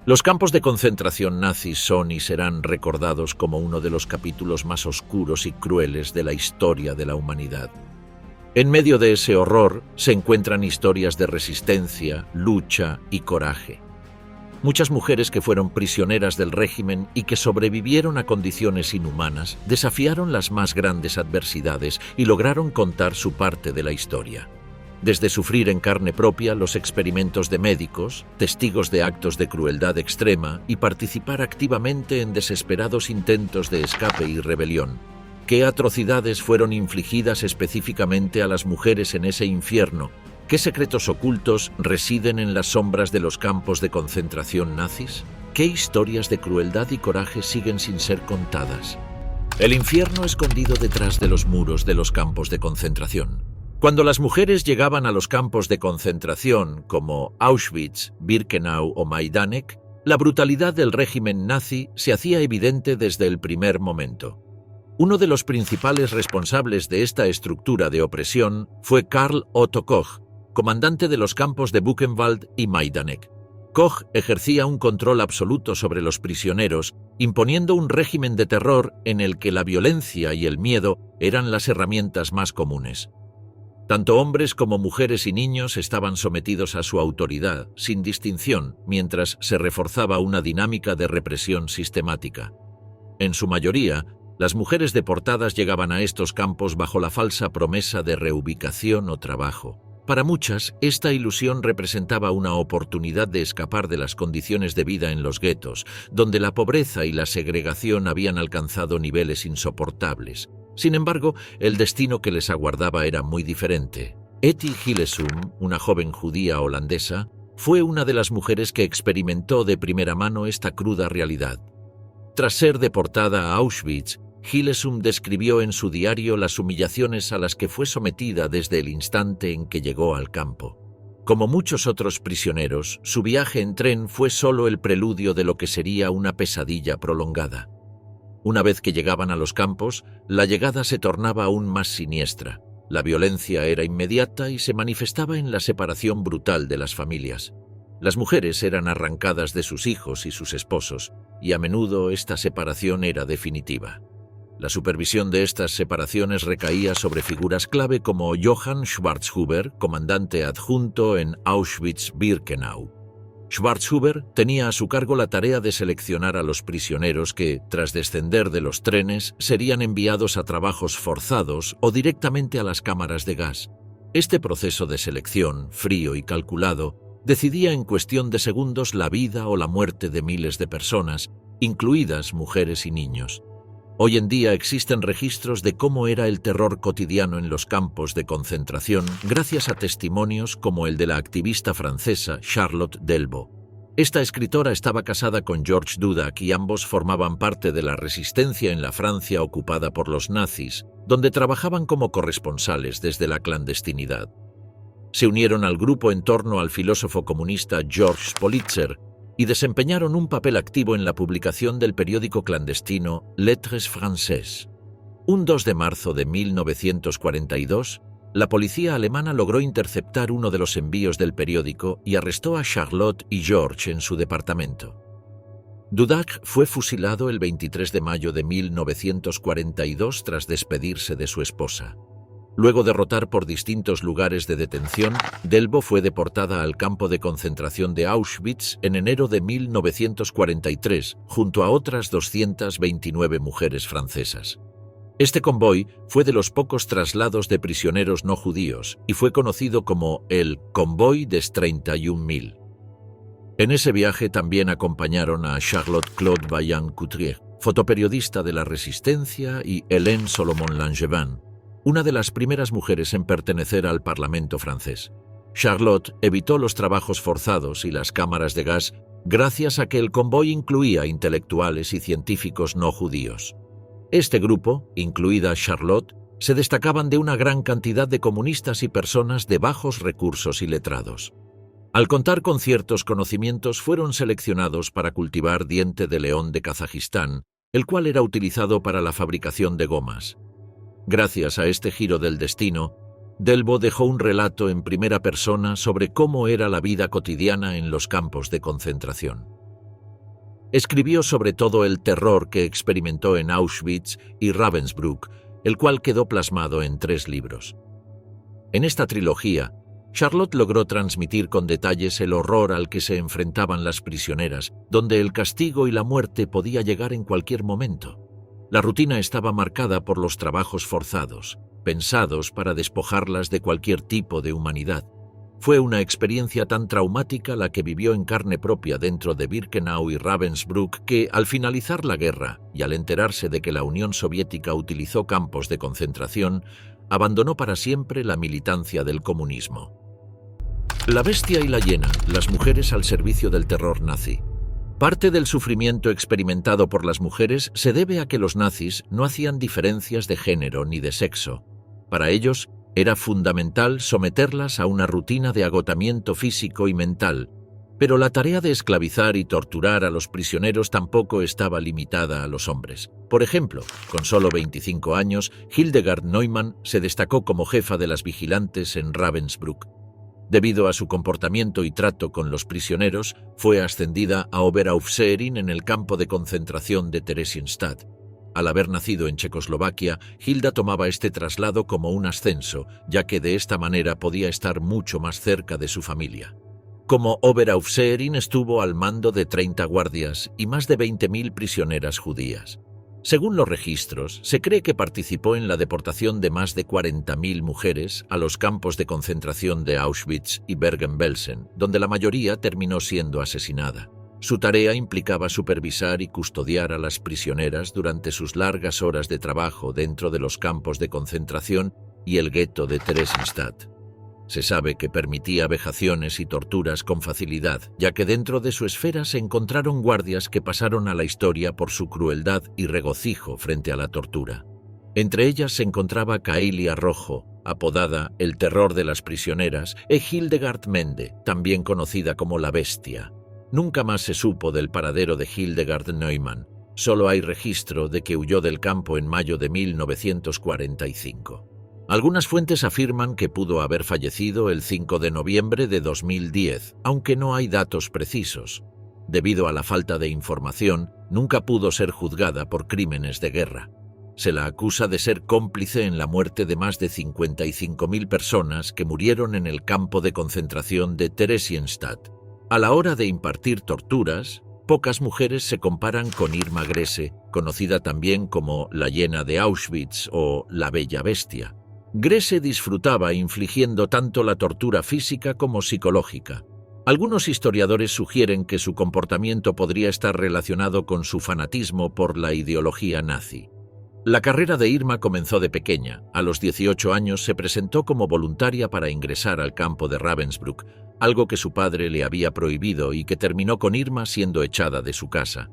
Los campos de concentración nazis son y serán recordados como uno de los capítulos más oscuros y crueles de la historia de la humanidad. En medio de ese horror se encuentran historias de resistencia, lucha y coraje. Muchas mujeres que fueron prisioneras del régimen y que sobrevivieron a condiciones inhumanas desafiaron las más grandes adversidades y lograron contar su parte de la historia. Desde sufrir en carne propia los experimentos de médicos, testigos de actos de crueldad extrema y participar activamente en desesperados intentos de escape y rebelión. ¿Qué atrocidades fueron infligidas específicamente a las mujeres en ese infierno? ¿Qué secretos ocultos residen en las sombras de los campos de concentración nazis? ¿Qué historias de crueldad y coraje siguen sin ser contadas? El infierno escondido detrás de los muros de los campos de concentración. Cuando las mujeres llegaban a los campos de concentración como Auschwitz, Birkenau o Majdanek, la brutalidad del régimen nazi se hacía evidente desde el primer momento. Uno de los principales responsables de esta estructura de opresión fue Karl Otto Koch, comandante de los campos de Buchenwald y Majdanek. Koch ejercía un control absoluto sobre los prisioneros, imponiendo un régimen de terror en el que la violencia y el miedo eran las herramientas más comunes. Tanto hombres como mujeres y niños estaban sometidos a su autoridad, sin distinción, mientras se reforzaba una dinámica de represión sistemática. En su mayoría, las mujeres deportadas llegaban a estos campos bajo la falsa promesa de reubicación o trabajo. Para muchas, esta ilusión representaba una oportunidad de escapar de las condiciones de vida en los guetos, donde la pobreza y la segregación habían alcanzado niveles insoportables. Sin embargo, el destino que les aguardaba era muy diferente. Etty Hillesum, una joven judía holandesa, fue una de las mujeres que experimentó de primera mano esta cruda realidad. Tras ser deportada a Auschwitz, Hillesum describió en su diario las humillaciones a las que fue sometida desde el instante en que llegó al campo. Como muchos otros prisioneros, su viaje en tren fue solo el preludio de lo que sería una pesadilla prolongada. Una vez que llegaban a los campos, la llegada se tornaba aún más siniestra. La violencia era inmediata y se manifestaba en la separación brutal de las familias. Las mujeres eran arrancadas de sus hijos y sus esposos, y a menudo esta separación era definitiva. La supervisión de estas separaciones recaía sobre figuras clave como Johann Schwarzhuber, comandante adjunto en Auschwitz-Birkenau. Schwarzhuber tenía a su cargo la tarea de seleccionar a los prisioneros que, tras descender de los trenes, serían enviados a trabajos forzados o directamente a las cámaras de gas. Este proceso de selección, frío y calculado, decidía en cuestión de segundos la vida o la muerte de miles de personas, incluidas mujeres y niños. Hoy en día existen registros de cómo era el terror cotidiano en los campos de concentración gracias a testimonios como el de la activista francesa Charlotte Delvaux. Esta escritora estaba casada con Georges Dudac y ambos formaban parte de la resistencia en la Francia ocupada por los nazis, donde trabajaban como corresponsales desde la clandestinidad. Se unieron al grupo en torno al filósofo comunista Georges Politzer, y desempeñaron un papel activo en la publicación del periódico clandestino Lettres Françaises. Un 2 de marzo de 1942, la policía alemana logró interceptar uno de los envíos del periódico y arrestó a Charlotte y George en su departamento. Dudac fue fusilado el 23 de mayo de 1942 tras despedirse de su esposa. Luego de rotar por distintos lugares de detención, Delvaux fue deportada al campo de concentración de Auschwitz en enero de 1943, junto a otras 229 mujeres francesas. Este convoy fue de los pocos traslados de prisioneros no judíos y fue conocido como el Convoy des 31.000. En ese viaje también acompañaron a Charlotte Claude Vaillant-Couturier, fotoperiodista de la Resistencia, y Hélène Solomon-Langevin, una de las primeras mujeres en pertenecer al Parlamento francés. Charlotte evitó los trabajos forzados y las cámaras de gas gracias a que el convoy incluía intelectuales y científicos no judíos. Este grupo, incluida Charlotte, se destacaban de una gran cantidad de comunistas y personas de bajos recursos y letrados. Al contar con ciertos conocimientos, fueron seleccionados para cultivar diente de león de Kazajistán, el cual era utilizado para la fabricación de gomas. Gracias a este giro del destino, Delvaux dejó un relato en primera persona sobre cómo era la vida cotidiana en los campos de concentración. Escribió sobre todo el terror que experimentó en Auschwitz y Ravensbrück, el cual quedó plasmado en 3 libros. En esta trilogía, Charlotte logró transmitir con detalles el horror al que se enfrentaban las prisioneras, donde el castigo y la muerte podía llegar en cualquier momento. La rutina estaba marcada por los trabajos forzados, pensados para despojarlas de cualquier tipo de humanidad. Fue una experiencia tan traumática la que vivió en carne propia dentro de Birkenau y Ravensbrück que, al finalizar la guerra y al enterarse de que la Unión Soviética utilizó campos de concentración, abandonó para siempre la militancia del comunismo. La bestia y la hiena, las mujeres al servicio del terror nazi. Parte del sufrimiento experimentado por las mujeres se debe a que los nazis no hacían diferencias de género ni de sexo. Para ellos, era fundamental someterlas a una rutina de agotamiento físico y mental, pero la tarea de esclavizar y torturar a los prisioneros tampoco estaba limitada a los hombres. Por ejemplo, con solo 25 años, Hildegard Neumann se destacó como jefa de las vigilantes en Ravensbrück. Debido a su comportamiento y trato con los prisioneros, fue ascendida a Oberaufseherin en el campo de concentración de Theresienstadt. Al haber nacido en Checoslovaquia, Hilda tomaba este traslado como un ascenso, ya que de esta manera podía estar mucho más cerca de su familia. Como Oberaufseherin estuvo al mando de 30 guardias y más de 20.000 prisioneras judías. Según los registros, se cree que participó en la deportación de más de 40.000 mujeres a los campos de concentración de Auschwitz y Bergen-Belsen, donde la mayoría terminó siendo asesinada. Su tarea implicaba supervisar y custodiar a las prisioneras durante sus largas horas de trabajo dentro de los campos de concentración y el gueto de Theresienstadt. Se sabe que permitía vejaciones y torturas con facilidad, ya que dentro de su esfera se encontraron guardias que pasaron a la historia por su crueldad y regocijo frente a la tortura. Entre ellas se encontraba Caelia Rojo, apodada el terror de las prisioneras, e Hildegard Mende, también conocida como la bestia. Nunca más se supo del paradero de Hildegard Neumann. Solo hay registro de que huyó del campo en mayo de 1945. Algunas fuentes afirman que pudo haber fallecido el 5 de noviembre de 2010, aunque no hay datos precisos. Debido a la falta de información, nunca pudo ser juzgada por crímenes de guerra. Se la acusa de ser cómplice en la muerte de más de 55.000 personas que murieron en el campo de concentración de Theresienstadt. A la hora de impartir torturas, pocas mujeres se comparan con Irma Grese, conocida también como la hiena de Auschwitz o la bella bestia. Grese disfrutaba infligiendo tanto la tortura física como psicológica. Algunos historiadores sugieren que su comportamiento podría estar relacionado con su fanatismo por la ideología nazi. La carrera de Irma comenzó de pequeña. A los 18 años se presentó como voluntaria para ingresar al campo de Ravensbrück, algo que su padre le había prohibido y que terminó con Irma siendo echada de su casa.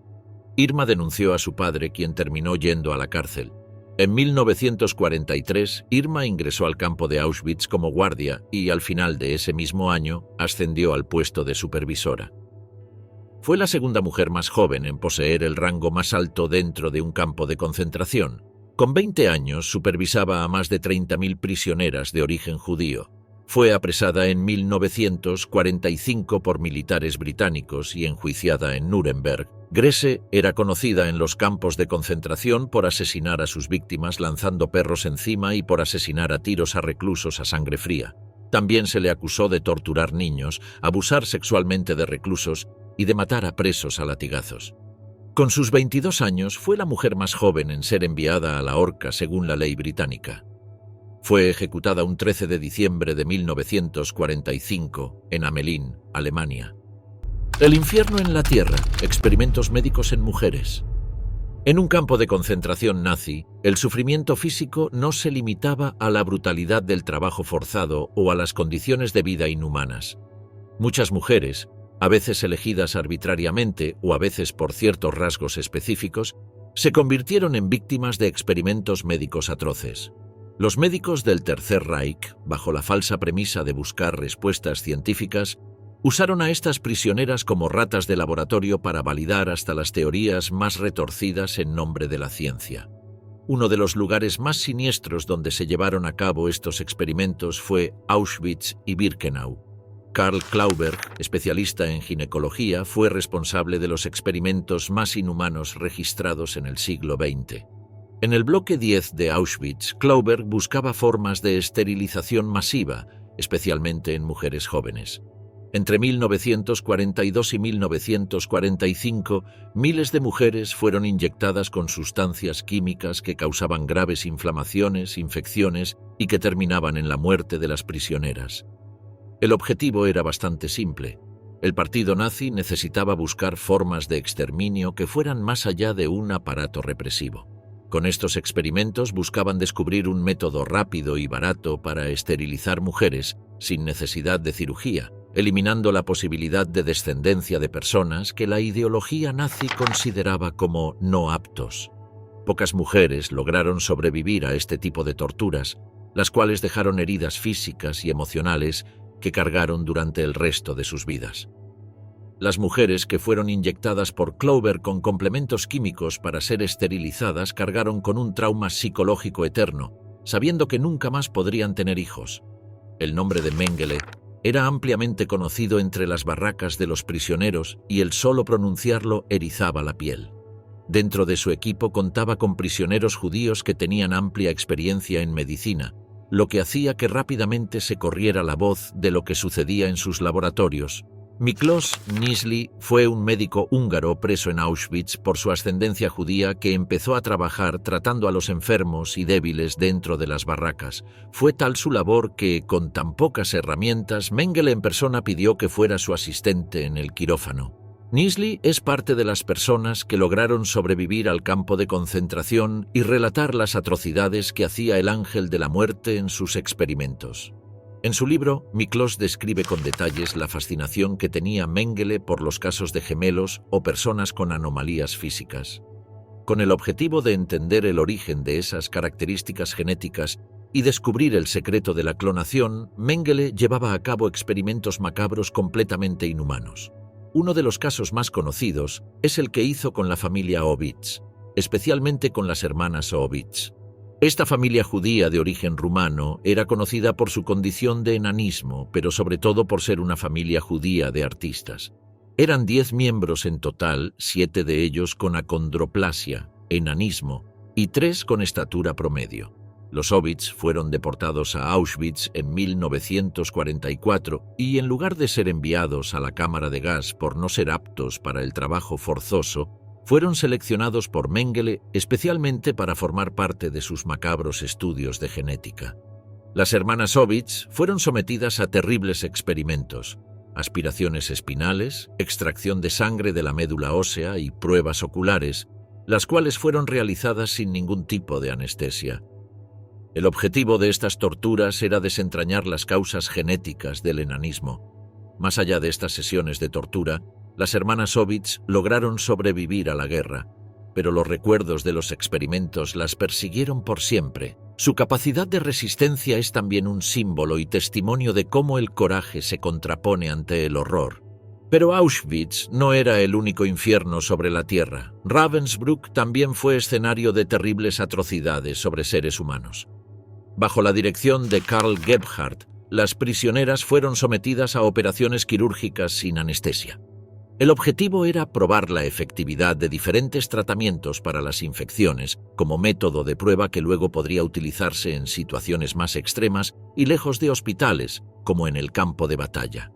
Irma denunció a su padre, quien terminó yendo a la cárcel. En 1943, Irma ingresó al campo de Auschwitz como guardia y, al final de ese mismo año, ascendió al puesto de supervisora. Fue la segunda mujer más joven en poseer el rango más alto dentro de un campo de concentración. Con 20 años, supervisaba a más de 30.000 prisioneras de origen judío. Fue apresada en 1945 por militares británicos y enjuiciada en Nuremberg. Grese era conocida en los campos de concentración por asesinar a sus víctimas lanzando perros encima y por asesinar a tiros a reclusos a sangre fría. También se le acusó de torturar niños, abusar sexualmente de reclusos y de matar a presos a latigazos. Con sus 22 años fue la mujer más joven en ser enviada a la horca según la ley británica. Fue ejecutada un 13 de diciembre de 1945 en Hamelin, Alemania. El infierno en la tierra, experimentos médicos en mujeres. En un campo de concentración nazi, el sufrimiento físico no se limitaba a la brutalidad del trabajo forzado o a las condiciones de vida inhumanas. Muchas mujeres, a veces elegidas arbitrariamente o a veces por ciertos rasgos específicos, se convirtieron en víctimas de experimentos médicos atroces. Los médicos del Tercer Reich, bajo la falsa premisa de buscar respuestas científicas, usaron a estas prisioneras como ratas de laboratorio para validar hasta las teorías más retorcidas en nombre de la ciencia. Uno de los lugares más siniestros donde se llevaron a cabo estos experimentos fue Auschwitz y Birkenau. Karl Klauberg, especialista en ginecología, fue responsable de los experimentos más inhumanos registrados en el siglo XX. En el bloque 10 de Auschwitz, Klauberg buscaba formas de esterilización masiva, especialmente en mujeres jóvenes. Entre 1942 y 1945, miles de mujeres fueron inyectadas con sustancias químicas que causaban graves inflamaciones, infecciones y que terminaban en la muerte de las prisioneras. El objetivo era bastante simple. El partido nazi necesitaba buscar formas de exterminio que fueran más allá de un aparato represivo. Con estos experimentos buscaban descubrir un método rápido y barato para esterilizar mujeres sin necesidad de cirugía, eliminando la posibilidad de descendencia de personas que la ideología nazi consideraba como no aptos. Pocas mujeres lograron sobrevivir a este tipo de torturas, las cuales dejaron heridas físicas y emocionales que cargaron durante el resto de sus vidas. Las mujeres que fueron inyectadas por Klauberg con complementos químicos para ser esterilizadas cargaron con un trauma psicológico eterno, sabiendo que nunca más podrían tener hijos. El nombre de Mengele era ampliamente conocido entre las barracas de los prisioneros y el solo pronunciarlo erizaba la piel. Dentro de su equipo contaba con prisioneros judíos que tenían amplia experiencia en medicina, lo que hacía que rápidamente se corriera la voz de lo que sucedía en sus laboratorios. Miklos Nisli fue un médico húngaro preso en Auschwitz por su ascendencia judía que empezó a trabajar tratando a los enfermos y débiles dentro de las barracas. Fue tal su labor que, con tan pocas herramientas, Mengele en persona pidió que fuera su asistente en el quirófano. Nisli es parte de las personas que lograron sobrevivir al campo de concentración y relatar las atrocidades que hacía el ángel de la muerte en sus experimentos. En su libro, Miklos describe con detalles la fascinación que tenía Mengele por los casos de gemelos o personas con anomalías físicas. Con el objetivo de entender el origen de esas características genéticas y descubrir el secreto de la clonación, Mengele llevaba a cabo experimentos macabros completamente inhumanos. Uno de los casos más conocidos es el que hizo con la familia Ovitz, especialmente con las hermanas Ovitz. Esta familia judía de origen rumano era conocida por su condición de enanismo, pero sobre todo por ser una familia judía de artistas. Eran 10 miembros en total, 7 de ellos con acondroplasia, enanismo, y 3 con estatura promedio. Los Ovitz fueron deportados a Auschwitz en 1944 y en lugar de ser enviados a la cámara de gas por no ser aptos para el trabajo forzoso, fueron seleccionados por Mengele especialmente para formar parte de sus macabros estudios de genética. Las hermanas Ovitz fueron sometidas a terribles experimentos, aspiraciones espinales, extracción de sangre de la médula ósea y pruebas oculares, las cuales fueron realizadas sin ningún tipo de anestesia. El objetivo de estas torturas era desentrañar las causas genéticas del enanismo. Más allá de estas sesiones de tortura, las hermanas Ovitz lograron sobrevivir a la guerra, pero los recuerdos de los experimentos las persiguieron por siempre. Su capacidad de resistencia es también un símbolo y testimonio de cómo el coraje se contrapone ante el horror. Pero Auschwitz no era el único infierno sobre la tierra. Ravensbrück también fue escenario de terribles atrocidades sobre seres humanos. Bajo la dirección de Karl Gebhardt, las prisioneras fueron sometidas a operaciones quirúrgicas sin anestesia. El objetivo era probar la efectividad de diferentes tratamientos para las infecciones como método de prueba que luego podría utilizarse en situaciones más extremas y lejos de hospitales, como en el campo de batalla.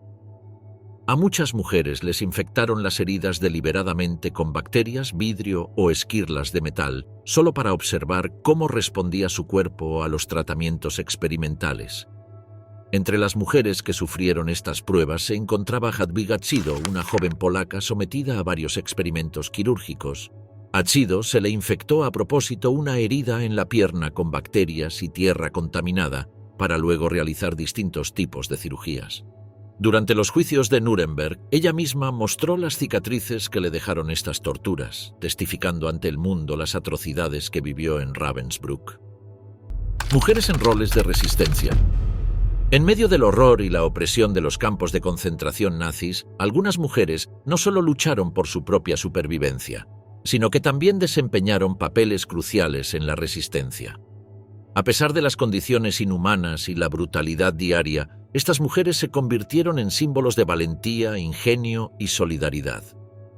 A muchas mujeres les infectaron las heridas deliberadamente con bacterias, vidrio o esquirlas de metal, solo para observar cómo respondía su cuerpo a los tratamientos experimentales. Entre las mujeres que sufrieron estas pruebas se encontraba Jadwiga Czydo, una joven polaca sometida a varios experimentos quirúrgicos. A Czydo se le infectó a propósito una herida en la pierna con bacterias y tierra contaminada, para luego realizar distintos tipos de cirugías. Durante los juicios de Nuremberg, ella misma mostró las cicatrices que le dejaron estas torturas, testificando ante el mundo las atrocidades que vivió en Ravensbrück. Mujeres en roles de resistencia. En medio del horror y la opresión de los campos de concentración nazis, algunas mujeres no solo lucharon por su propia supervivencia, sino que también desempeñaron papeles cruciales en la resistencia. A pesar de las condiciones inhumanas y la brutalidad diaria, estas mujeres se convirtieron en símbolos de valentía, ingenio y solidaridad.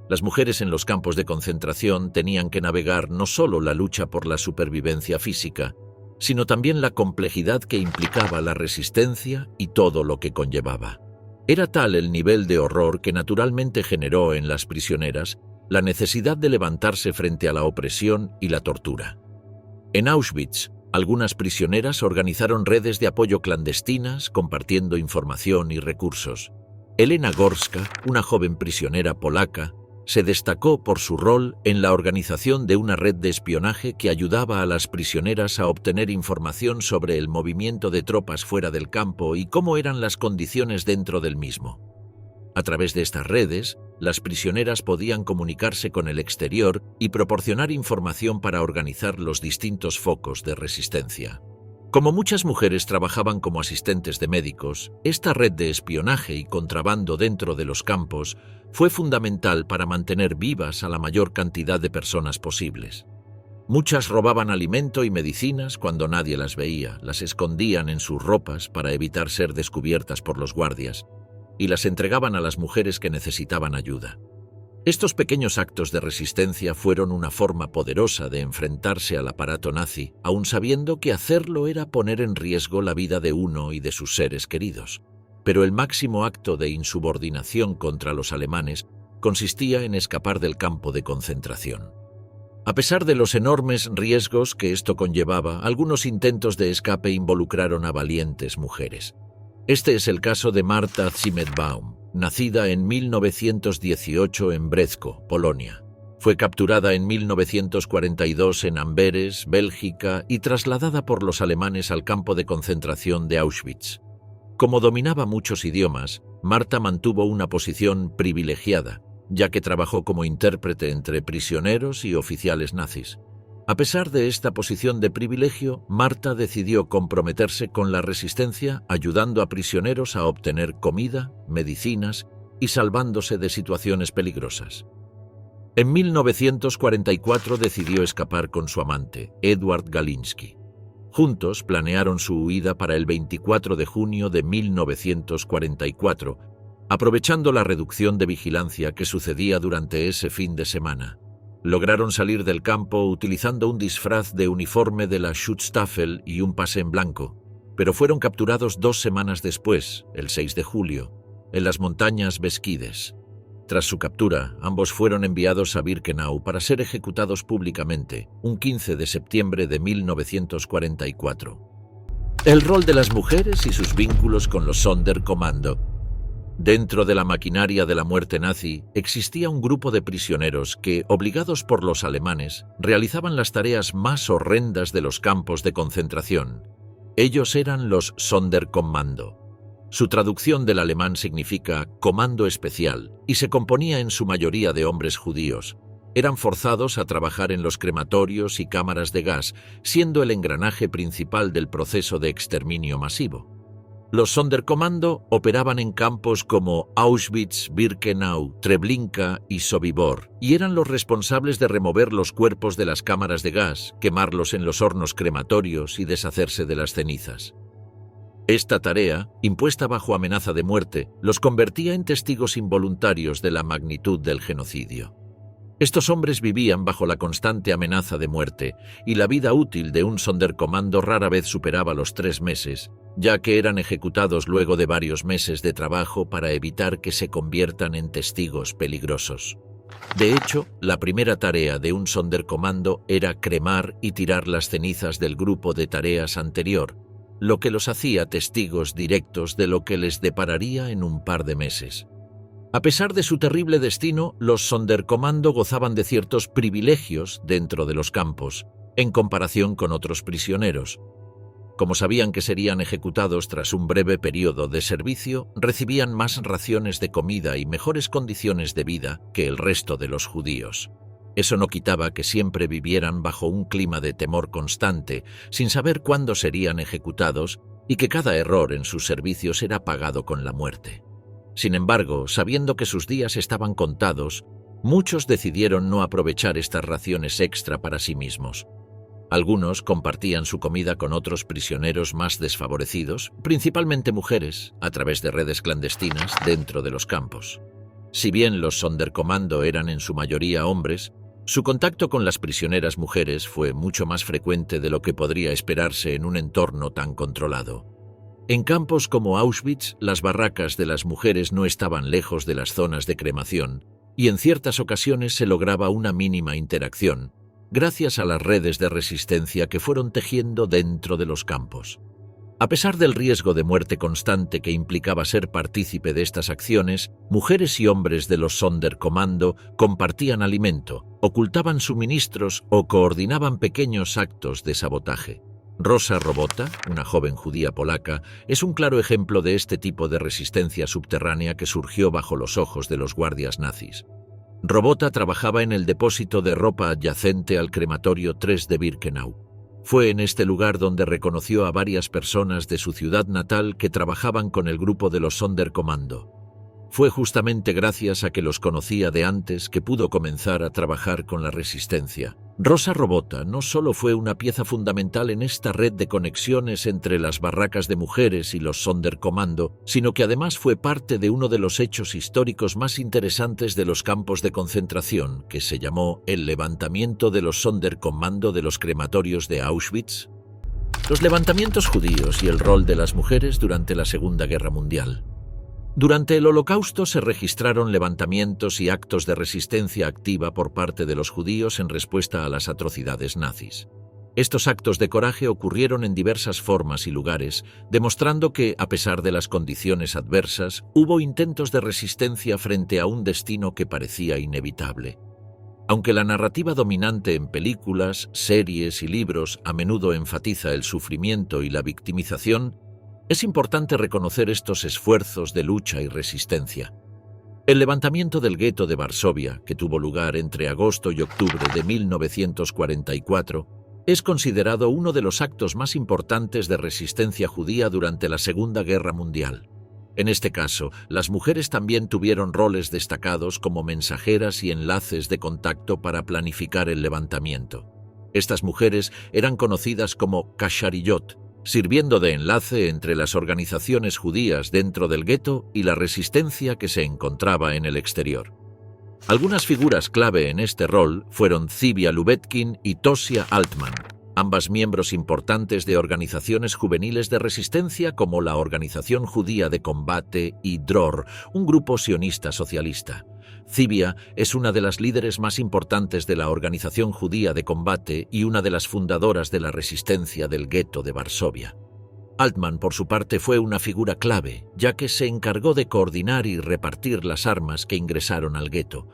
Las mujeres en los campos de concentración tenían que navegar no solo la lucha por la supervivencia física, sino también la complejidad que implicaba la resistencia y todo lo que conllevaba. Era tal el nivel de horror que naturalmente generó en las prisioneras la necesidad de levantarse frente a la opresión y la tortura. En Auschwitz, algunas prisioneras organizaron redes de apoyo clandestinas, compartiendo información y recursos. Elena Gorska, una joven prisionera polaca, se destacó por su rol en la organización de una red de espionaje que ayudaba a las prisioneras a obtener información sobre el movimiento de tropas fuera del campo y cómo eran las condiciones dentro del mismo. A través de estas redes, las prisioneras podían comunicarse con el exterior y proporcionar información para organizar los distintos focos de resistencia. Como muchas mujeres trabajaban como asistentes de médicos, esta red de espionaje y contrabando dentro de los campos fue fundamental para mantener vivas a la mayor cantidad de personas posibles. Muchas robaban alimento y medicinas cuando nadie las veía, las escondían en sus ropas para evitar ser descubiertas por los guardias, y las entregaban a las mujeres que necesitaban ayuda. Estos pequeños actos de resistencia fueron una forma poderosa de enfrentarse al aparato nazi, aun sabiendo que hacerlo era poner en riesgo la vida de uno y de sus seres queridos. Pero el máximo acto de insubordinación contra los alemanes consistía en escapar del campo de concentración. A pesar de los enormes riesgos que esto conllevaba, algunos intentos de escape involucraron a valientes mujeres. Este es el caso de Marta Zimmerbaum, nacida en 1918 en Brezko, Polonia. Fue capturada en 1942 en Amberes, Bélgica, y trasladada por los alemanes al campo de concentración de Auschwitz. Como dominaba muchos idiomas, Marta mantuvo una posición privilegiada, ya que trabajó como intérprete entre prisioneros y oficiales nazis. A pesar de esta posición de privilegio, Marta decidió comprometerse con la resistencia, ayudando a prisioneros a obtener comida, medicinas y salvándose de situaciones peligrosas. En 1944 decidió escapar con su amante, Edward Galiński. Juntos planearon su huida para el 24 de junio de 1944, aprovechando la reducción de vigilancia que sucedía durante ese fin de semana. Lograron salir del campo utilizando un disfraz de uniforme de la Schutzstaffel y un pase en blanco, pero fueron capturados 2 semanas después, el 6 de julio, en las montañas Beskides. Tras su captura, ambos fueron enviados a Birkenau para ser ejecutados públicamente, un 15 de septiembre de 1944. El rol de las mujeres y sus vínculos con los Sonderkommando. Dentro de la maquinaria de la muerte nazi existía un grupo de prisioneros que, obligados por los alemanes, realizaban las tareas más horrendas de los campos de concentración. Ellos eran los Sonderkommando. Su traducción del alemán significa comando especial y se componía en su mayoría de hombres judíos. Eran forzados a trabajar en los crematorios y cámaras de gas, siendo el engranaje principal del proceso de exterminio masivo. Los Sonderkommando operaban en campos como Auschwitz, Birkenau, Treblinka y Sobibor, y eran los responsables de remover los cuerpos de las cámaras de gas, quemarlos en los hornos crematorios y deshacerse de las cenizas. Esta tarea, impuesta bajo amenaza de muerte, los convertía en testigos involuntarios de la magnitud del genocidio. Estos hombres vivían bajo la constante amenaza de muerte, y la vida útil de un Sonderkommando rara vez superaba los 3 meses, ya que eran ejecutados luego de varios meses de trabajo para evitar que se conviertan en testigos peligrosos. De hecho, la primera tarea de un Sonderkommando era cremar y tirar las cenizas del grupo de tareas anterior, lo que los hacía testigos directos de lo que les depararía en un par de meses. A pesar de su terrible destino, los Sonderkommando gozaban de ciertos privilegios dentro de los campos, en comparación con otros prisioneros. Como sabían que serían ejecutados tras un breve periodo de servicio, recibían más raciones de comida y mejores condiciones de vida que el resto de los judíos. Eso no quitaba que siempre vivieran bajo un clima de temor constante, sin saber cuándo serían ejecutados y que cada error en sus servicios era pagado con la muerte. Sin embargo, sabiendo que sus días estaban contados, muchos decidieron no aprovechar estas raciones extra para sí mismos. Algunos compartían su comida con otros prisioneros más desfavorecidos, principalmente mujeres, a través de redes clandestinas dentro de los campos. Si bien los Sonderkommando eran en su mayoría hombres, su contacto con las prisioneras mujeres fue mucho más frecuente de lo que podría esperarse en un entorno tan controlado. En campos como Auschwitz, las barracas de las mujeres no estaban lejos de las zonas de cremación, y en ciertas ocasiones se lograba una mínima interacción, gracias a las redes de resistencia que fueron tejiendo dentro de los campos. A pesar del riesgo de muerte constante que implicaba ser partícipe de estas acciones, mujeres y hombres de los Sonderkommando compartían alimento, ocultaban suministros o coordinaban pequeños actos de sabotaje. Rosa Robota, una joven judía polaca, es un claro ejemplo de este tipo de resistencia subterránea que surgió bajo los ojos de los guardias nazis. Robota trabajaba en el depósito de ropa adyacente al crematorio 3 de Birkenau. Fue en este lugar donde reconoció a varias personas de su ciudad natal que trabajaban con el grupo de los Sonderkommando. Fue justamente gracias a que los conocía de antes que pudo comenzar a trabajar con la resistencia. Rosa Robota no solo fue una pieza fundamental en esta red de conexiones entre las barracas de mujeres y los Sonderkommando, sino que además fue parte de uno de los hechos históricos más interesantes de los campos de concentración, que se llamó el levantamiento de los Sonderkommando de los crematorios de Auschwitz. Los levantamientos judíos y el rol de las mujeres durante la Segunda Guerra Mundial. Durante el Holocausto se registraron levantamientos y actos de resistencia activa por parte de los judíos en respuesta a las atrocidades nazis. Estos actos de coraje ocurrieron en diversas formas y lugares, demostrando que, a pesar de las condiciones adversas, hubo intentos de resistencia frente a un destino que parecía inevitable. Aunque la narrativa dominante en películas, series y libros a menudo enfatiza el sufrimiento y la victimización, es importante reconocer estos esfuerzos de lucha y resistencia. El levantamiento del gueto de Varsovia, que tuvo lugar entre agosto y octubre de 1944, es considerado uno de los actos más importantes de resistencia judía durante la Segunda Guerra Mundial. En este caso, las mujeres también tuvieron roles destacados como mensajeras y enlaces de contacto para planificar el levantamiento. Estas mujeres eran conocidas como kashariyot, sirviendo de enlace entre las organizaciones judías dentro del gueto y la resistencia que se encontraba en el exterior. Algunas figuras clave en este rol fueron Zivia Lubetkin y Tosia Altman, ambas miembros importantes de organizaciones juveniles de resistencia como la Organización Judía de Combate y Dror, un grupo sionista socialista. Zivia es una de las líderes más importantes de la Organización Judía de Combate y una de las fundadoras de la resistencia del gueto de Varsovia. Altman, por su parte, fue una figura clave, ya que se encargó de coordinar y repartir las armas que ingresaron al gueto.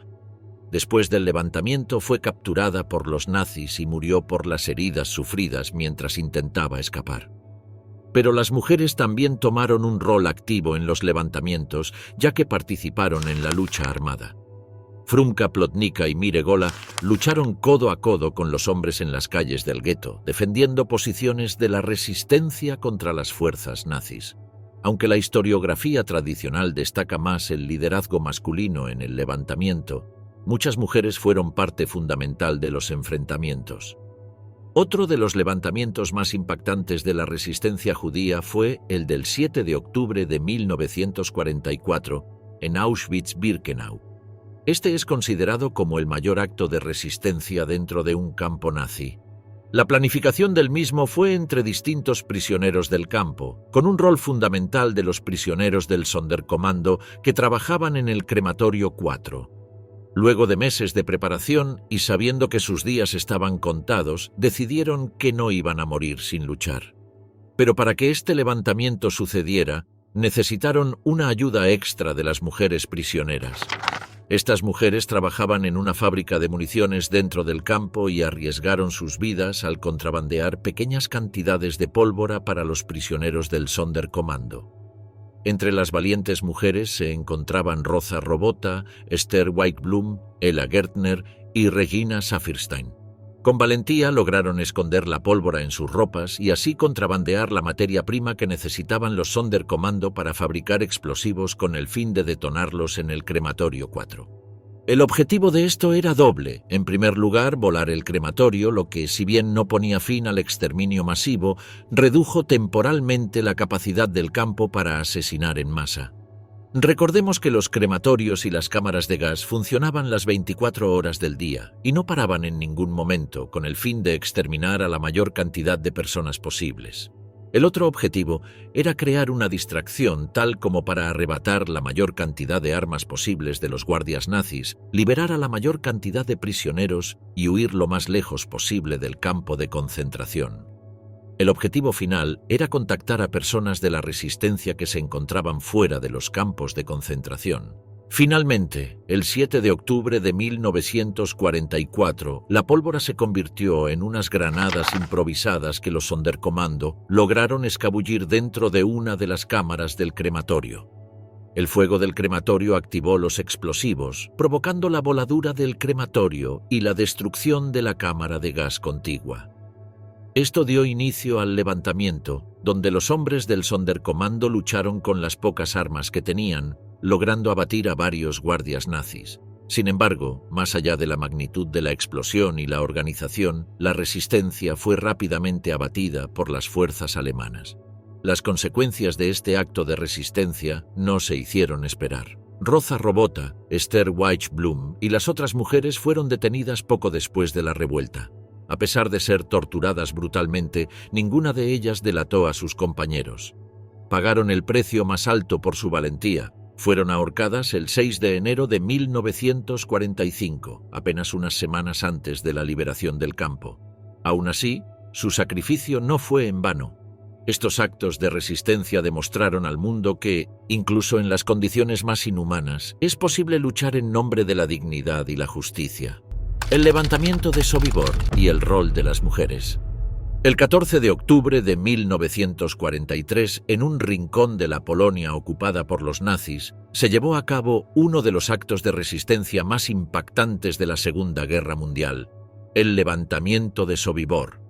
Después del levantamiento fue capturada por los nazis y murió por las heridas sufridas mientras intentaba escapar. Pero las mujeres también tomaron un rol activo en los levantamientos, ya que participaron en la lucha armada. Frumka Plotnica y Mire Gola lucharon codo a codo con los hombres en las calles del gueto, defendiendo posiciones de la resistencia contra las fuerzas nazis. Aunque la historiografía tradicional destaca más el liderazgo masculino en el levantamiento, muchas mujeres fueron parte fundamental de los enfrentamientos. Otro de los levantamientos más impactantes de la resistencia judía fue el del 7 de octubre de 1944 en Auschwitz-Birkenau. Este es considerado como el mayor acto de resistencia dentro de un campo nazi. La planificación del mismo fue entre distintos prisioneros del campo, con un rol fundamental de los prisioneros del Sonderkommando que trabajaban en el crematorio 4. Luego de meses de preparación y sabiendo que sus días estaban contados, decidieron que no iban a morir sin luchar. Pero para que este levantamiento sucediera, necesitaron una ayuda extra de las mujeres prisioneras. Estas mujeres trabajaban en una fábrica de municiones dentro del campo y arriesgaron sus vidas al contrabandear pequeñas cantidades de pólvora para los prisioneros del Sonderkommando. Entre las valientes mujeres se encontraban Rosa Robota, Esther Weikblum, Ella Gertner y Regina Saffirstein. Con valentía lograron esconder la pólvora en sus ropas y así contrabandear la materia prima que necesitaban los Sonderkommando para fabricar explosivos con el fin de detonarlos en el crematorio 4. El objetivo de esto era doble. En primer lugar, volar el crematorio, lo que, si bien no ponía fin al exterminio masivo, redujo temporalmente la capacidad del campo para asesinar en masa. Recordemos que los crematorios y las cámaras de gas funcionaban las 24 horas del día y no paraban en ningún momento, con el fin de exterminar a la mayor cantidad de personas posibles. El otro objetivo era crear una distracción tal como para arrebatar la mayor cantidad de armas posibles de los guardias nazis, liberar a la mayor cantidad de prisioneros y huir lo más lejos posible del campo de concentración. El objetivo final era contactar a personas de la resistencia que se encontraban fuera de los campos de concentración. Finalmente, el 7 de octubre de 1944, la pólvora se convirtió en unas granadas improvisadas que los Sonderkommando lograron escabullir dentro de una de las cámaras del crematorio. El fuego del crematorio activó los explosivos, provocando la voladura del crematorio y la destrucción de la cámara de gas contigua. Esto dio inicio al levantamiento, donde los hombres del Sonderkommando lucharon con las pocas armas que tenían, logrando abatir a varios guardias nazis. Sin embargo, más allá de la magnitud de la explosión y la organización, la resistencia fue rápidamente abatida por las fuerzas alemanas. Las consecuencias de este acto de resistencia no se hicieron esperar. Rosa Robota, Esther Weichblum y las otras mujeres fueron detenidas poco después de la revuelta. A pesar de ser torturadas brutalmente, ninguna de ellas delató a sus compañeros. Pagaron el precio más alto por su valentía. Fueron ahorcadas el 6 de enero de 1945, apenas unas semanas antes de la liberación del campo. Aún así, su sacrificio no fue en vano. Estos actos de resistencia demostraron al mundo que, incluso en las condiciones más inhumanas, es posible luchar en nombre de la dignidad y la justicia. El levantamiento de Sobibor y el rol de las mujeres. El 14 de octubre de 1943, en un rincón de la Polonia ocupada por los nazis, se llevó a cabo uno de los actos de resistencia más impactantes de la Segunda Guerra Mundial, el levantamiento de Sobibor.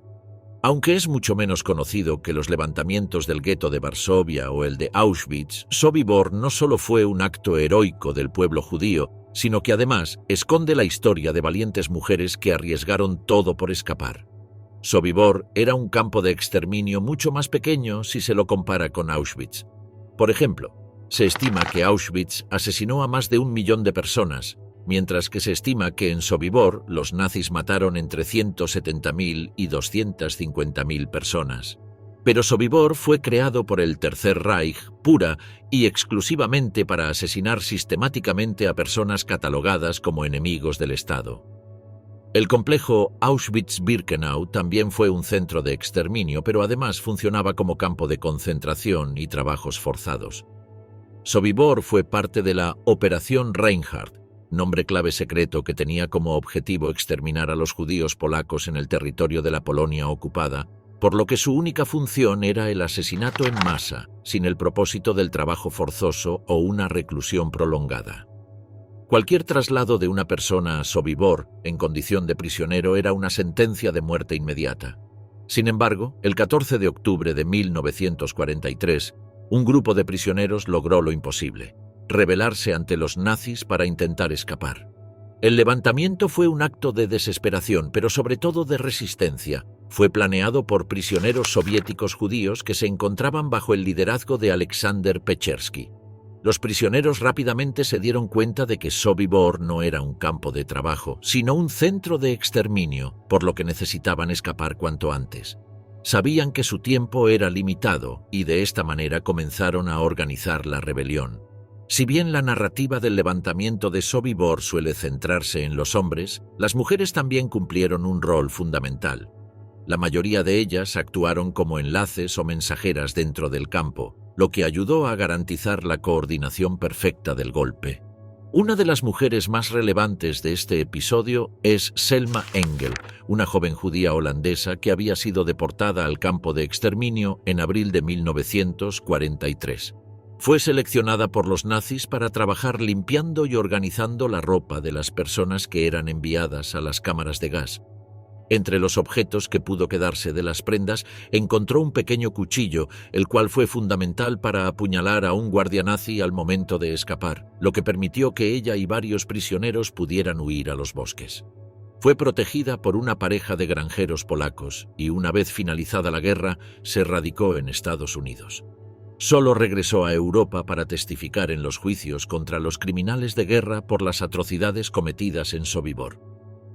Aunque es mucho menos conocido que los levantamientos del gueto de Varsovia o el de Auschwitz, Sobibor no solo fue un acto heroico del pueblo judío, sino que además esconde la historia de valientes mujeres que arriesgaron todo por escapar. Sobibor era un campo de exterminio mucho más pequeño si se lo compara con Auschwitz. Por ejemplo, se estima que Auschwitz asesinó a más de 1 millón de personas, mientras que se estima que en Sobibor los nazis mataron entre 170.000 y 250.000 personas. Pero Sobibor fue creado por el Tercer Reich pura y exclusivamente para asesinar sistemáticamente a personas catalogadas como enemigos del Estado. El complejo Auschwitz-Birkenau también fue un centro de exterminio, pero además funcionaba como campo de concentración y trabajos forzados. Sobibor fue parte de la Operación Reinhardt, nombre clave secreto que tenía como objetivo exterminar a los judíos polacos en el territorio de la Polonia ocupada, por lo que su única función era el asesinato en masa, sin el propósito del trabajo forzoso o una reclusión prolongada. Cualquier traslado de una persona a Sobibor en condición de prisionero era una sentencia de muerte inmediata. Sin embargo, el 14 de octubre de 1943, un grupo de prisioneros logró lo imposible: rebelarse ante los nazis para intentar escapar. El levantamiento fue un acto de desesperación, pero sobre todo de resistencia. Fue planeado por prisioneros soviéticos judíos que se encontraban bajo el liderazgo de Alexander Pechersky. Los prisioneros rápidamente se dieron cuenta de que Sobibor no era un campo de trabajo, sino un centro de exterminio, por lo que necesitaban escapar cuanto antes. Sabían que su tiempo era limitado y de esta manera comenzaron a organizar la rebelión. Si bien la narrativa del levantamiento de Sobibor suele centrarse en los hombres, las mujeres también cumplieron un rol fundamental. La mayoría de ellas actuaron como enlaces o mensajeras dentro del campo, lo que ayudó a garantizar la coordinación perfecta del golpe. Una de las mujeres más relevantes de este episodio es Selma Engel, una joven judía holandesa que había sido deportada al campo de exterminio en abril de 1943. Fue seleccionada por los nazis para trabajar limpiando y organizando la ropa de las personas que eran enviadas a las cámaras de gas. Entre los objetos que pudo quedarse de las prendas, encontró un pequeño cuchillo, el cual fue fundamental para apuñalar a un guardia nazi al momento de escapar, lo que permitió que ella y varios prisioneros pudieran huir a los bosques. Fue protegida por una pareja de granjeros polacos y, una vez finalizada la guerra, se radicó en Estados Unidos. Solo regresó a Europa para testificar en los juicios contra los criminales de guerra por las atrocidades cometidas en Sobibor.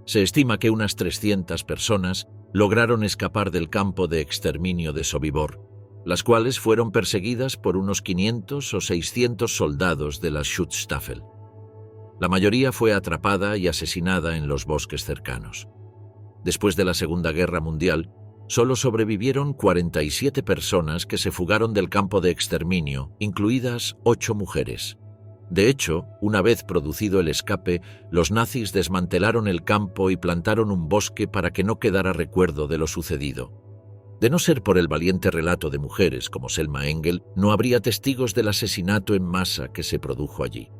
Se estima que unas 300 personas lograron escapar del campo de exterminio de Sobibor, las cuales fueron perseguidas por unos 500 o 600 soldados de la Schutzstaffel. La mayoría fue atrapada y asesinada en los bosques cercanos. Después de la Segunda Guerra Mundial, solo sobrevivieron 47 personas que se fugaron del campo de exterminio, incluidas 8 mujeres. De hecho, una vez producido el escape, los nazis desmantelaron el campo y plantaron un bosque para que no quedara recuerdo de lo sucedido. De no ser por el valiente relato de mujeres como Selma Engel, no habría testigos del asesinato en masa que se produjo allí.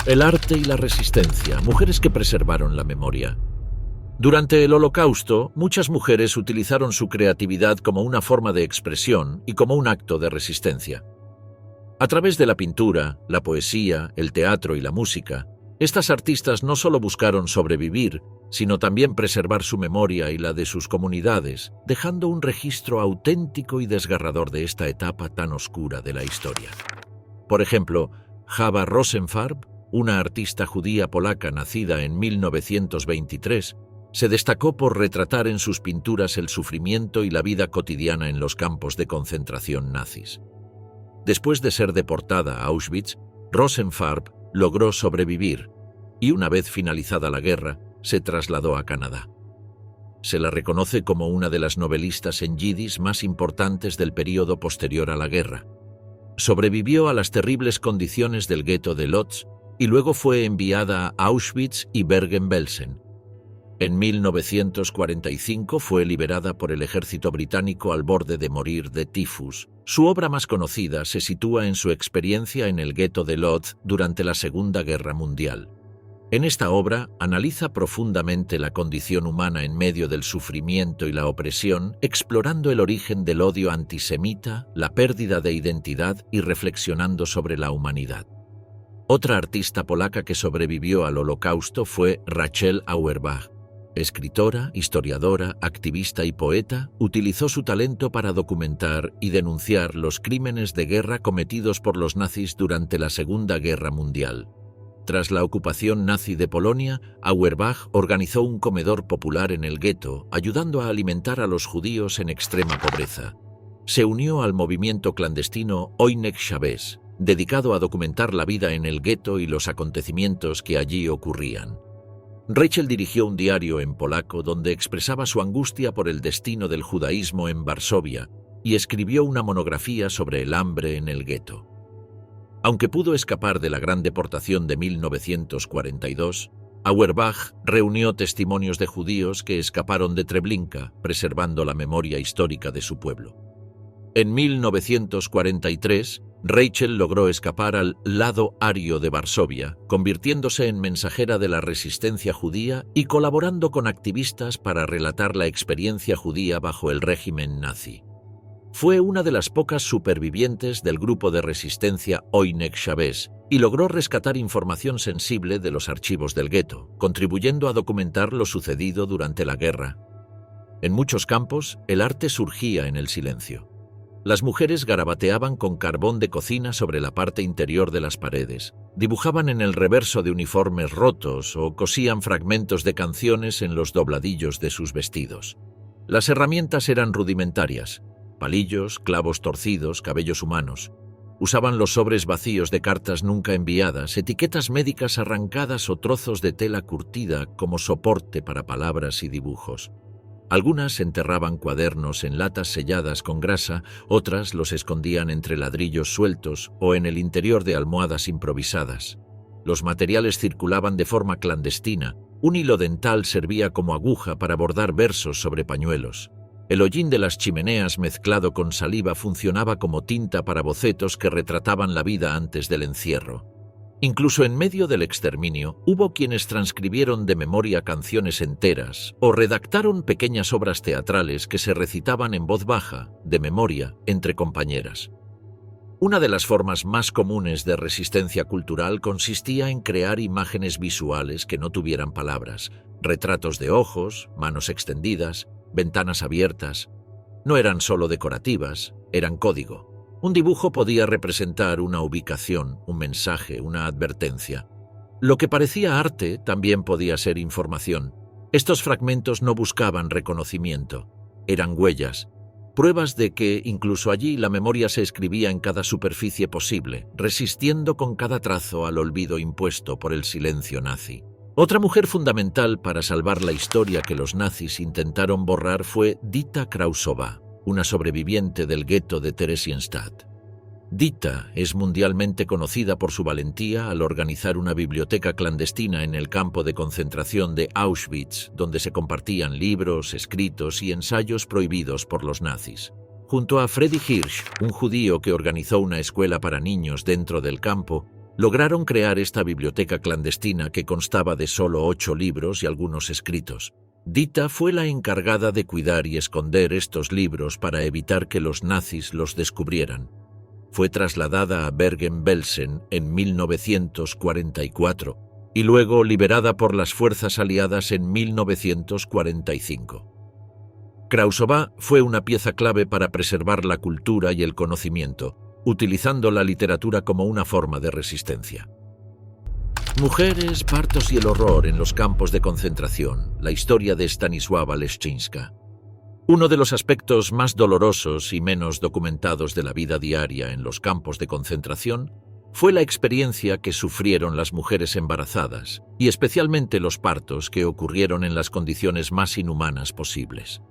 El arte y la resistencia, mujeres que preservaron la memoria. Durante el Holocausto, muchas mujeres utilizaron su creatividad como una forma de expresión y como un acto de resistencia. A través de la pintura, la poesía, el teatro y la música, estas artistas no solo buscaron sobrevivir, sino también preservar su memoria y la de sus comunidades, dejando un registro auténtico y desgarrador de esta etapa tan oscura de la historia. Por ejemplo, Chava Rosenfarb, una artista judía polaca nacida en 1923, se destacó por retratar en sus pinturas el sufrimiento y la vida cotidiana en los campos de concentración nazis. Después de ser deportada a Auschwitz, Rosenfarb logró sobrevivir y, una vez finalizada la guerra, se trasladó a Canadá. Se la reconoce como una de las novelistas en yidis más importantes del período posterior a la guerra. Sobrevivió a las terribles condiciones del gueto de Lodz y luego fue enviada a Auschwitz y Bergen-Belsen. En 1945 fue liberada por el ejército británico al borde de morir de tifus. Su obra más conocida se sitúa en su experiencia en el gueto de Lodz durante la Segunda Guerra Mundial. En esta obra analiza profundamente la condición humana en medio del sufrimiento y la opresión, explorando el origen del odio antisemita, la pérdida de identidad y reflexionando sobre la humanidad. Otra artista polaca que sobrevivió al Holocausto fue Rachel Auerbach. Escritora, historiadora, activista y poeta, utilizó su talento para documentar y denunciar los crímenes de guerra cometidos por los nazis durante la Segunda Guerra Mundial. Tras la ocupación nazi de Polonia, Auerbach organizó un comedor popular en el gueto, ayudando a alimentar a los judíos en extrema pobreza. Se unió al movimiento clandestino Oynek Shabes, dedicado a documentar la vida en el gueto y los acontecimientos que allí ocurrían. Rachel dirigió un diario en polaco donde expresaba su angustia por el destino del judaísmo en Varsovia y escribió una monografía sobre el hambre en el gueto. Aunque pudo escapar de la gran deportación de 1942, Auerbach reunió testimonios de judíos que escaparon de Treblinka, preservando la memoria histórica de su pueblo. En 1943, Rachel logró escapar al lado ario de Varsovia, convirtiéndose en mensajera de la resistencia judía y colaborando con activistas para relatar la experiencia judía bajo el régimen nazi. Fue una de las pocas supervivientes del grupo de resistencia Oynek Shabes y logró rescatar información sensible de los archivos del gueto, contribuyendo a documentar lo sucedido durante la guerra. En muchos campos, el arte surgía en el silencio. Las mujeres garabateaban con carbón de cocina sobre la parte interior de las paredes, dibujaban en el reverso de uniformes rotos o cosían fragmentos de canciones en los dobladillos de sus vestidos. Las herramientas eran rudimentarias: palillos, clavos torcidos, cabellos humanos. Usaban los sobres vacíos de cartas nunca enviadas, etiquetas médicas arrancadas o trozos de tela curtida como soporte para palabras y dibujos. Algunas enterraban cuadernos en latas selladas con grasa, otras los escondían entre ladrillos sueltos o en el interior de almohadas improvisadas. Los materiales circulaban de forma clandestina. Un hilo dental servía como aguja para bordar versos sobre pañuelos. El hollín de las chimeneas mezclado con saliva funcionaba como tinta para bocetos que retrataban la vida antes del encierro. Incluso en medio del exterminio, hubo quienes transcribieron de memoria canciones enteras o redactaron pequeñas obras teatrales que se recitaban en voz baja, de memoria, entre compañeras. Una de las formas más comunes de resistencia cultural consistía en crear imágenes visuales que no tuvieran palabras, retratos de ojos, manos extendidas, ventanas abiertas. No eran solo decorativas, eran código. Un dibujo podía representar una ubicación, un mensaje, una advertencia. Lo que parecía arte también podía ser información. Estos fragmentos no buscaban reconocimiento, eran huellas, pruebas de que incluso allí la memoria se escribía en cada superficie posible, resistiendo con cada trazo al olvido impuesto por el silencio nazi. Otra mujer fundamental para salvar la historia que los nazis intentaron borrar fue Dita Krausová, una sobreviviente del gueto de Theresienstadt. Dita es mundialmente conocida por su valentía al organizar una biblioteca clandestina en el campo de concentración de Auschwitz, donde se compartían libros, escritos y ensayos prohibidos por los nazis. Junto a Freddy Hirsch, un judío que organizó una escuela para niños dentro del campo, lograron crear esta biblioteca clandestina que constaba de solo 8 libros y algunos escritos. Dita fue la encargada de cuidar y esconder estos libros para evitar que los nazis los descubrieran. Fue trasladada a Bergen-Belsen en 1944 y luego liberada por las fuerzas aliadas en 1945. Krausová fue una pieza clave para preservar la cultura y el conocimiento, utilizando la literatura como una forma de resistencia. Mujeres, partos y el horror en los campos de concentración, la historia de Stanisława Leszczyńska. Uno de los aspectos más dolorosos y menos documentados de la vida diaria en los campos de concentración fue la experiencia que sufrieron las mujeres embarazadas, y especialmente los partos que ocurrieron en las condiciones más inhumanas posibles.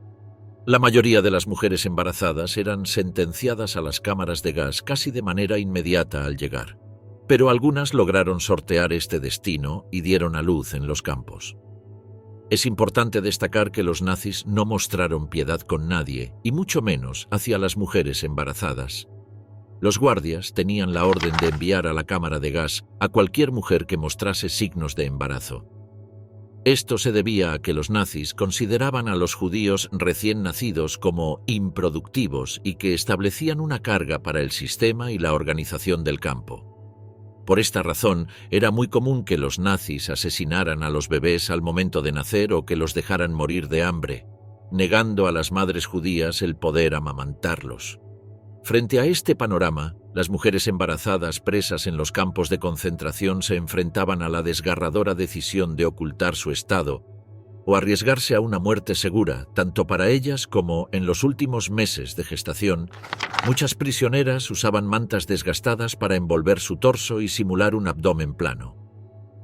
La mayoría de las mujeres embarazadas eran sentenciadas a las cámaras de gas casi de manera inmediata al llegar, pero algunas lograron sortear este destino y dieron a luz en los campos. Es importante destacar que los nazis no mostraron piedad con nadie, y mucho menos hacia las mujeres embarazadas. Los guardias tenían la orden de enviar a la cámara de gas a cualquier mujer que mostrase signos de embarazo. Esto se debía a que los nazis consideraban a los judíos recién nacidos como improductivos y que establecían una carga para el sistema y la organización del campo. Por esta razón, era muy común que los nazis asesinaran a los bebés al momento de nacer o que los dejaran morir de hambre, negando a las madres judías el poder amamantarlos. Frente a este panorama, las mujeres embarazadas presas en los campos de concentración se enfrentaban a la desgarradora decisión de ocultar su estado o arriesgarse a una muerte segura, tanto para ellas como, en los últimos meses de gestación, muchas prisioneras usaban mantas desgastadas para envolver su torso y simular un abdomen plano.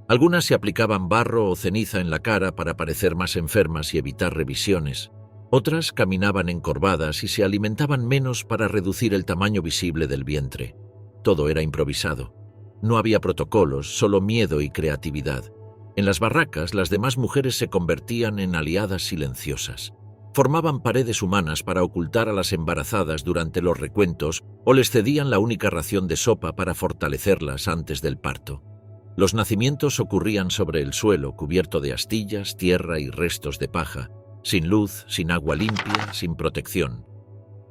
Algunas se aplicaban barro o ceniza en la cara para parecer más enfermas y evitar revisiones. Otras caminaban encorvadas y se alimentaban menos para reducir el tamaño visible del vientre. Todo era improvisado. No había protocolos, solo miedo y creatividad. En las barracas, las demás mujeres se convertían en aliadas silenciosas. Formaban paredes humanas para ocultar a las embarazadas durante los recuentos o les cedían la única ración de sopa para fortalecerlas antes del parto. Los nacimientos ocurrían sobre el suelo, cubierto de astillas, tierra y restos de paja, sin luz, sin agua limpia, sin protección.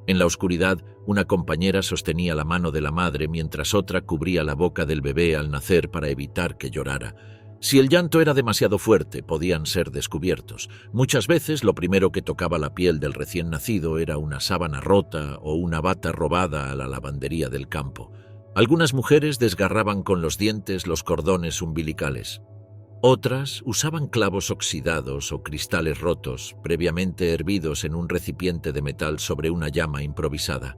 En la oscuridad, una compañera sostenía la mano de la madre mientras otra cubría la boca del bebé al nacer para evitar que llorara. Si el llanto era demasiado fuerte, podían ser descubiertos. Muchas veces lo primero que tocaba la piel del recién nacido era una sábana rota o una bata robada a la lavandería del campo. Algunas mujeres desgarraban con los dientes los cordones umbilicales. Otras usaban clavos oxidados o cristales rotos, previamente hervidos en un recipiente de metal sobre una llama improvisada.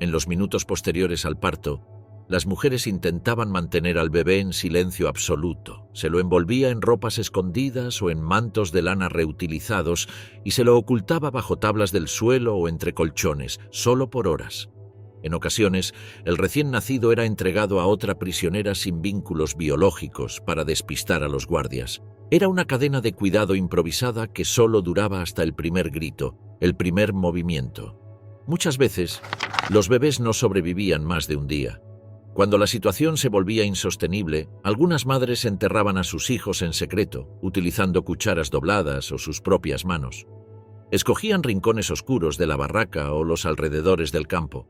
En los minutos posteriores al parto, las mujeres intentaban mantener al bebé en silencio absoluto. Se lo envolvía en ropas escondidas o en mantos de lana reutilizados y se lo ocultaba bajo tablas del suelo o entre colchones, solo por horas. En ocasiones, el recién nacido era entregado a otra prisionera sin vínculos biológicos para despistar a los guardias. Era una cadena de cuidado improvisada que solo duraba hasta el primer grito, el primer movimiento. Muchas veces, los bebés no sobrevivían más de un día. Cuando la situación se volvía insostenible, algunas madres enterraban a sus hijos en secreto, utilizando cucharas dobladas o sus propias manos. Escogían rincones oscuros de la barraca o los alrededores del campo.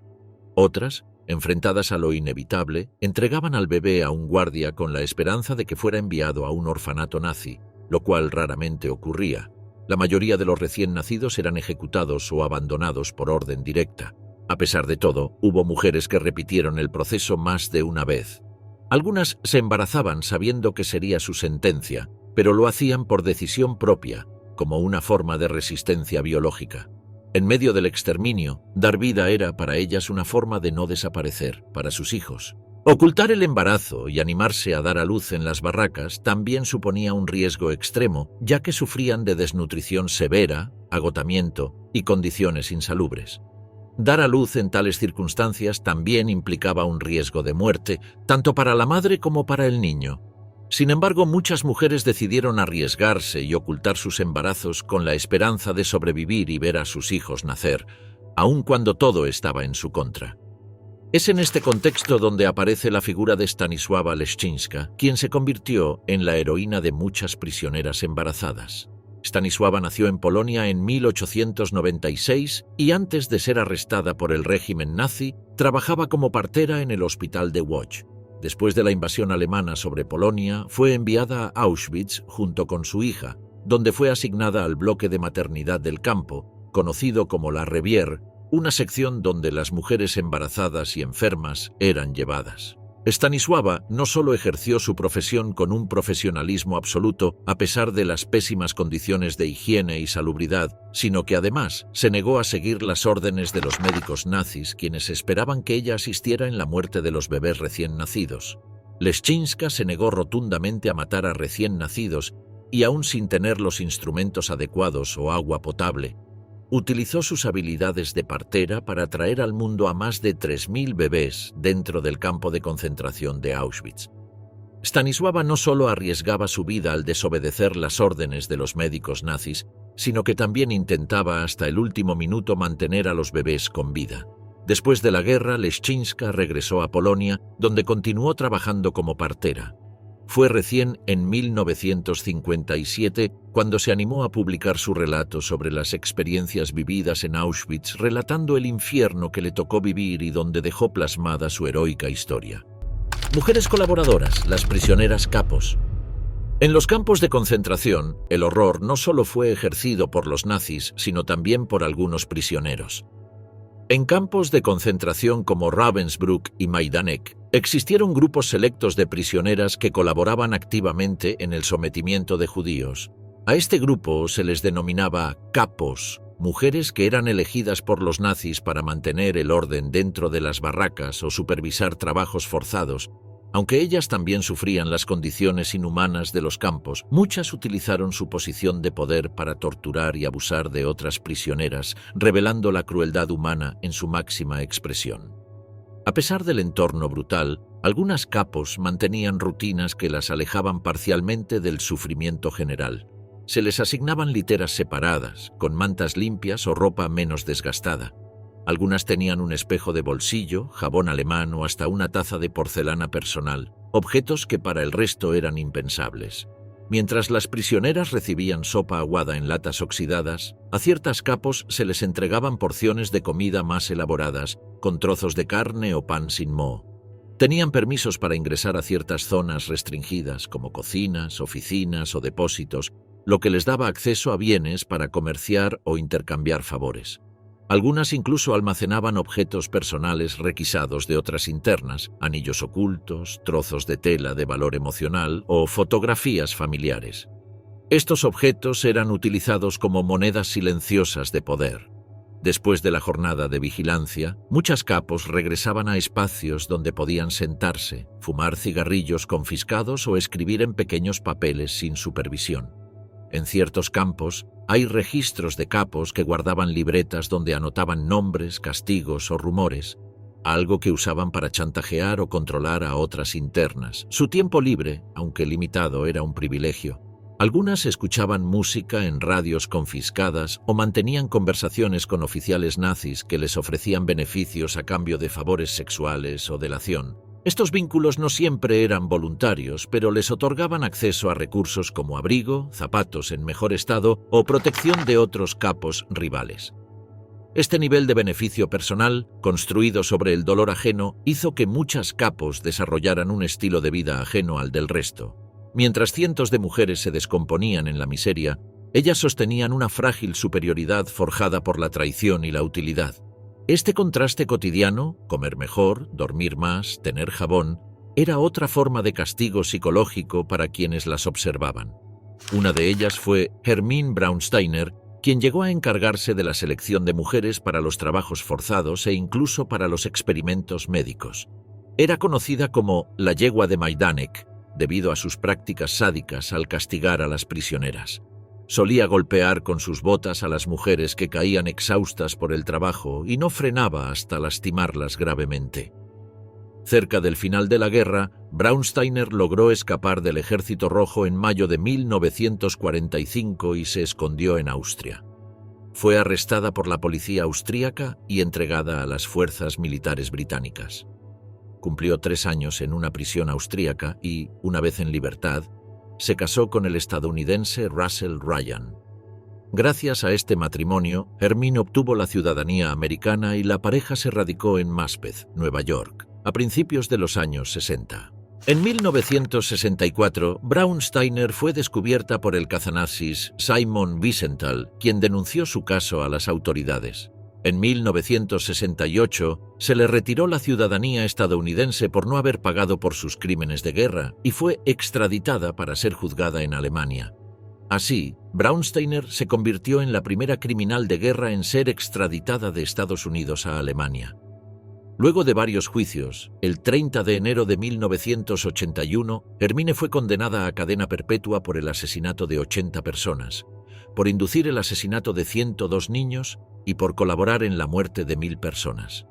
Otras, enfrentadas a lo inevitable, entregaban al bebé a un guardia con la esperanza de que fuera enviado a un orfanato nazi, lo cual raramente ocurría. La mayoría de los recién nacidos eran ejecutados o abandonados por orden directa. A pesar de todo, hubo mujeres que repitieron el proceso más de una vez. Algunas se embarazaban sabiendo que sería su sentencia, pero lo hacían por decisión propia, como una forma de resistencia biológica. En medio del exterminio, dar vida era para ellas una forma de no desaparecer, para sus hijos. Ocultar el embarazo y animarse a dar a luz en las barracas también suponía un riesgo extremo, ya que sufrían de desnutrición severa, agotamiento y condiciones insalubres. Dar a luz en tales circunstancias también implicaba un riesgo de muerte, tanto para la madre como para el niño. Sin embargo, muchas mujeres decidieron arriesgarse y ocultar sus embarazos con la esperanza de sobrevivir y ver a sus hijos nacer, aun cuando todo estaba en su contra. Es en este contexto donde aparece la figura de Stanisława Leszczyńska, quien se convirtió en la heroína de muchas prisioneras embarazadas. Stanisława nació en Polonia en 1896 y antes de ser arrestada por el régimen nazi, trabajaba como partera en el hospital de Łódź. Después de la invasión alemana sobre Polonia, fue enviada a Auschwitz junto con su hija, donde fue asignada al bloque de maternidad del campo, conocido como la Revier, una sección donde las mujeres embarazadas y enfermas eran llevadas. Stanisława no solo ejerció su profesión con un profesionalismo absoluto a pesar de las pésimas condiciones de higiene y salubridad, sino que además se negó a seguir las órdenes de los médicos nazis, quienes esperaban que ella asistiera en la muerte de los bebés recién nacidos. Leszczyńska se negó rotundamente a matar a recién nacidos y aún sin tener los instrumentos adecuados o agua potable, utilizó sus habilidades de partera para traer al mundo a más de 3.000 bebés dentro del campo de concentración de Auschwitz. Stanisława no solo arriesgaba su vida al desobedecer las órdenes de los médicos nazis, sino que también intentaba hasta el último minuto mantener a los bebés con vida. Después de la guerra, Leszczyńska regresó a Polonia, donde continuó trabajando como partera. Fue recién en 1957 cuando se animó a publicar su relato sobre las experiencias vividas en Auschwitz, relatando el infierno que le tocó vivir y donde dejó plasmada su heroica historia. Mujeres colaboradoras, las prisioneras capos. En los campos de concentración, el horror no solo fue ejercido por los nazis, sino también por algunos prisioneros. En campos de concentración como Ravensbrück y Majdanek, existieron grupos selectos de prisioneras que colaboraban activamente en el sometimiento de judíos. A este grupo se les denominaba capos, mujeres que eran elegidas por los nazis para mantener el orden dentro de las barracas o supervisar trabajos forzados. Aunque ellas también sufrían las condiciones inhumanas de los campos, muchas utilizaron su posición de poder para torturar y abusar de otras prisioneras, revelando la crueldad humana en su máxima expresión. A pesar del entorno brutal, algunas capos mantenían rutinas que las alejaban parcialmente del sufrimiento general. Se les asignaban literas separadas, con mantas limpias o ropa menos desgastada. Algunas tenían un espejo de bolsillo, jabón alemán o hasta una taza de porcelana personal, objetos que para el resto eran impensables. Mientras las prisioneras recibían sopa aguada en latas oxidadas, a ciertas capos se les entregaban porciones de comida más elaboradas, con trozos de carne o pan sin moho. Tenían permisos para ingresar a ciertas zonas restringidas, como cocinas, oficinas o depósitos, lo que les daba acceso a bienes para comerciar o intercambiar favores. Algunas incluso almacenaban objetos personales requisados de otras internas, anillos ocultos, trozos de tela de valor emocional o fotografías familiares. Estos objetos eran utilizados como monedas silenciosas de poder. Después de la jornada de vigilancia, muchas capos regresaban a espacios donde podían sentarse, fumar cigarrillos confiscados o escribir en pequeños papeles sin supervisión. En ciertos campos, hay registros de capos que guardaban libretas donde anotaban nombres, castigos o rumores, algo que usaban para chantajear o controlar a otras internas. Su tiempo libre, aunque limitado, era un privilegio. Algunas escuchaban música en radios confiscadas o mantenían conversaciones con oficiales nazis que les ofrecían beneficios a cambio de favores sexuales o delación. Estos vínculos no siempre eran voluntarios, pero les otorgaban acceso a recursos como abrigo, zapatos en mejor estado o protección de otros capos rivales. Este nivel de beneficio personal, construido sobre el dolor ajeno, hizo que muchas capos desarrollaran un estilo de vida ajeno al del resto. Mientras cientos de mujeres se descomponían en la miseria, ellas sostenían una frágil superioridad forjada por la traición y la utilidad. Este contraste cotidiano, comer mejor, dormir más, tener jabón, era otra forma de castigo psicológico para quienes las observaban. Una de ellas fue Hermine Braunsteiner, quien llegó a encargarse de la selección de mujeres para los trabajos forzados e incluso para los experimentos médicos. Era conocida como la yegua de Majdanek, debido a sus prácticas sádicas al castigar a las prisioneras. Solía golpear con sus botas a las mujeres que caían exhaustas por el trabajo y no frenaba hasta lastimarlas gravemente. Cerca del final de la guerra, Braunsteiner logró escapar del Ejército Rojo en mayo de 1945 y se escondió en Austria. Fue arrestada por la policía austríaca y entregada a las fuerzas militares británicas. Cumplió 3 años en una prisión austríaca y, una vez en libertad, se casó con el estadounidense Russell Ryan. Gracias a este matrimonio, Hermine obtuvo la ciudadanía americana y la pareja se radicó en Maspeth, Nueva York, a principios de los años 60. En 1964, Braunsteiner fue descubierta por el cazanazis Simon Wiesenthal, quien denunció su caso a las autoridades. En 1968 se le retiró la ciudadanía estadounidense por no haber pagado por sus crímenes de guerra y fue extraditada para ser juzgada en Alemania. Así, Braunsteiner se convirtió en la primera criminal de guerra en ser extraditada de Estados Unidos a Alemania. Luego de varios juicios, el 30 de enero de 1981, Hermine fue condenada a cadena perpetua por el asesinato de 80 personas, por inducir el asesinato de 102 niños y por colaborar en la muerte de 1000 personas.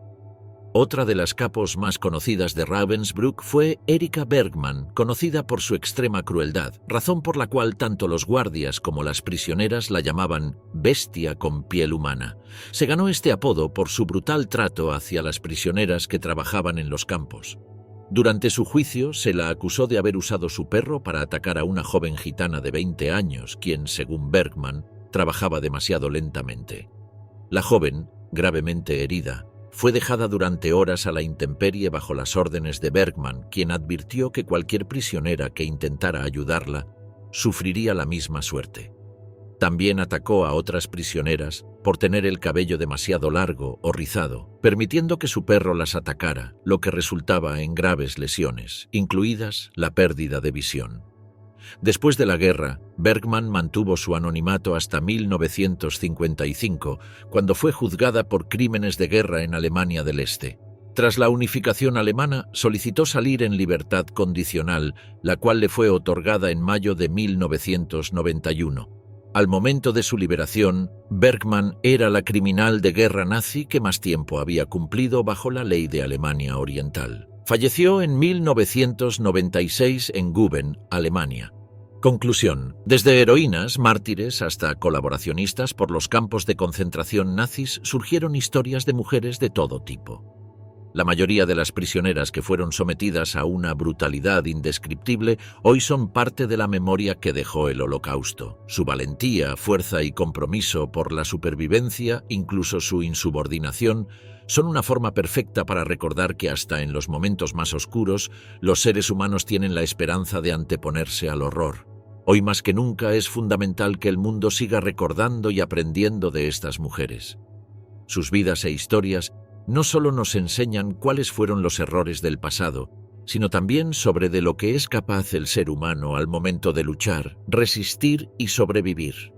Otra de las capos más conocidas de Ravensbrück fue Erika Bergman, conocida por su extrema crueldad, razón por la cual tanto los guardias como las prisioneras la llamaban bestia con piel humana. Se ganó este apodo por su brutal trato hacia las prisioneras que trabajaban en los campos. Durante su juicio se la acusó de haber usado su perro para atacar a una joven gitana de 20 años, quien, según Bergman, trabajaba demasiado lentamente. La joven, gravemente herida, fue dejada durante horas a la intemperie bajo las órdenes de Bergman, quien advirtió que cualquier prisionera que intentara ayudarla sufriría la misma suerte. También atacó a otras prisioneras por tener el cabello demasiado largo o rizado, permitiendo que su perro las atacara, lo que resultaba en graves lesiones, incluidas la pérdida de visión. Después de la guerra, Bergman mantuvo su anonimato hasta 1955, cuando fue juzgada por crímenes de guerra en Alemania del Este. Tras la unificación alemana, solicitó salir en libertad condicional, la cual le fue otorgada en mayo de 1991. Al momento de su liberación, Bergman era la criminal de guerra nazi que más tiempo había cumplido bajo la ley de Alemania Oriental. Falleció en 1996 en Guben, Alemania. Conclusión. Desde heroínas, mártires hasta colaboracionistas por los campos de concentración nazis surgieron historias de mujeres de todo tipo. La mayoría de las prisioneras que fueron sometidas a una brutalidad indescriptible hoy son parte de la memoria que dejó el Holocausto. Su valentía, fuerza y compromiso por la supervivencia, incluso su insubordinación, son una forma perfecta para recordar que hasta en los momentos más oscuros, los seres humanos tienen la esperanza de anteponerse al horror. Hoy más que nunca es fundamental que el mundo siga recordando y aprendiendo de estas mujeres. Sus vidas e historias no solo nos enseñan cuáles fueron los errores del pasado, sino también sobre de lo que es capaz el ser humano al momento de luchar, resistir y sobrevivir.